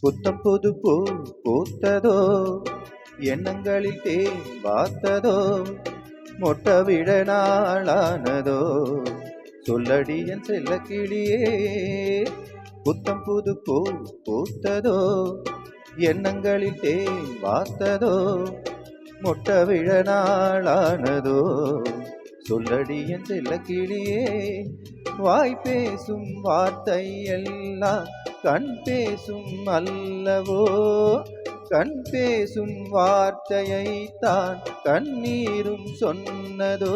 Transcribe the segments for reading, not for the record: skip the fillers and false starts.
புத்தம் புது பூ பூத்ததோ, எண்ணங்களில் தேன் வார்த்ததோ, மொட்ட விட நாளானதோ, சொல்லடி என் செல்ல கிளியே. புத்தம் புது பூ பூத்ததோ, எண்ணங்களில் தேன் வார்த்ததோ, மொட்ட விழ நாளானதோ, சொல்லடி என் செல்ல கிளியே. வாய் பேசும் வார்த்தை எல்லாம் கண் பேசும் அல்லவோ, கண் பேசும் வார்த்தையைத்தான் கண்ணீரும் சொன்னதோ.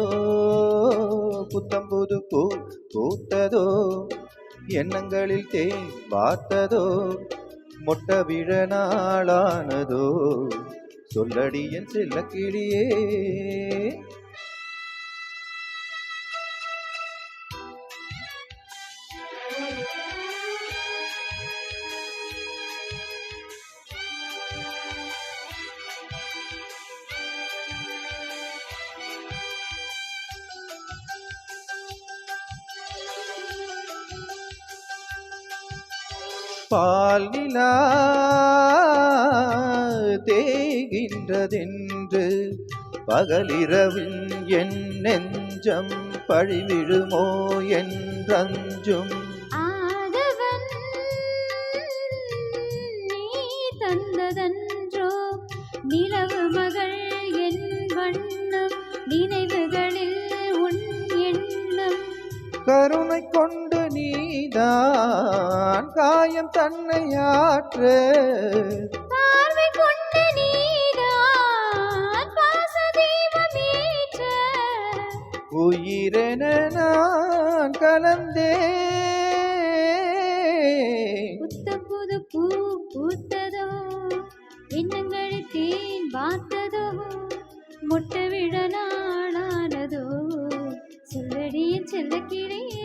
புத்தம் புது பூ பூத்ததோ, எண்ணங்களில் தேன் வார்த்ததோ, மொட்ட விழ நாளானதோ, சொல்லடி என் செல்ல கிளியே. பால் நிலா தேகின்றதென்று பகலிரவில் என் நெஞ்சம் பழிவிழுமோ என்றஞ்சும். ஆதவன் நீ தந்ததன்றோ நிலவு மகள் என் வண்ணம், நினைவுகளில் உன் எண்ணம். கருணை கொண்டு நீதான் காயம் தன்னை ஆற்று, பார்வை கொண்டு நீதான் பாசதீபமேற்ற. உயிரென நான் கலந்தே. புத்தம் புது பூ பூத்ததோ, எண்ணங்களில் தேன் வார்த்ததோ, மொட்ட விழ நாளானதோ, சொல்லடி என் செல்ல கிளியே.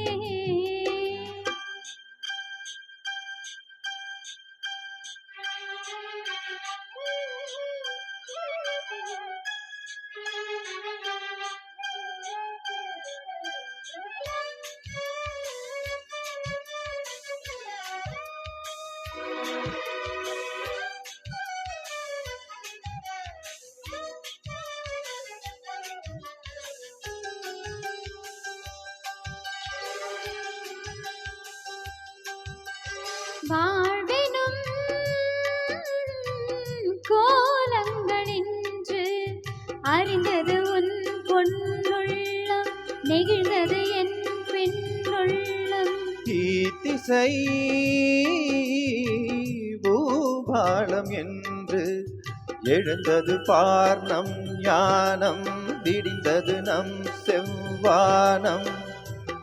வாழ்வெனும் கோலங்களின்று அறிந்தது உன் பொன்னுள்ளம், நெகிழ்ந்தது என் பெண்ணுள்ளம். திசை பூபாலம் என்று எழுந்தது பார் நம் ஞானம், விடிந்தது நம் செவ்வானம்.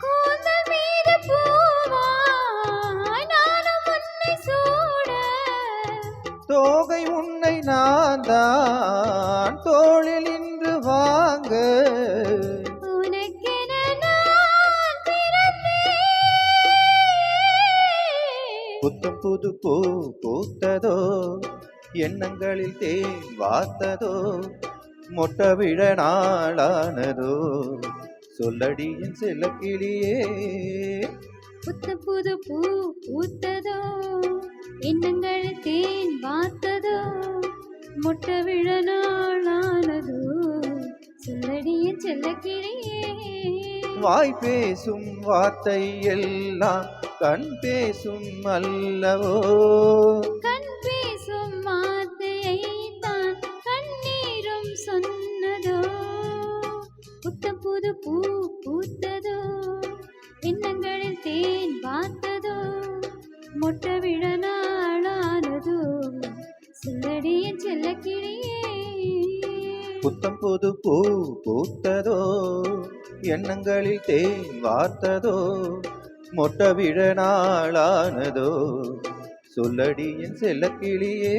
கூந்தல் மீது பூவாய் நானும் உன்னை சூட, தோகை உன்னை நான் தான் தோளில் இன்று வாங்க. உனக்கென நான் பிறந்தேன். புத்தம் புது பூ பூத்ததோ, எண்ணங்களில் தேன் வார்த்ததோ, மொட்ட விழ நாளானதோ, சொல்லடி என் செல்ல கிளியே. புத்தம் புது பூ பூத்ததோ, எண்ணங்களில் தேன் வார்த்ததோ, மொட்ட விழ நாளானதோ, சொல்லடி என் செல்ல கிளியே. வாய் பேசும் வார்த்தை எல்லாம் கண் பேசும் அல்லவோ, கண் பேசும் வார்த்தையைத்தான் கண்ணீரும் சொன்னதோ. புத்தம் புது பூ பூத்ததோ, எண்ணங்களில் தேன் வார்த்ததோ, மொட்ட விழ நாளானதோ, சொல்லடி என் செல்ல கிளியே. புத்தம் புது பூ பூத்ததோ, எண்ணங்களில் தேன் வார்த்ததோ, மொட்ட விழ நாளானதோ, சொல்லடி என் செல்ல கிளியே.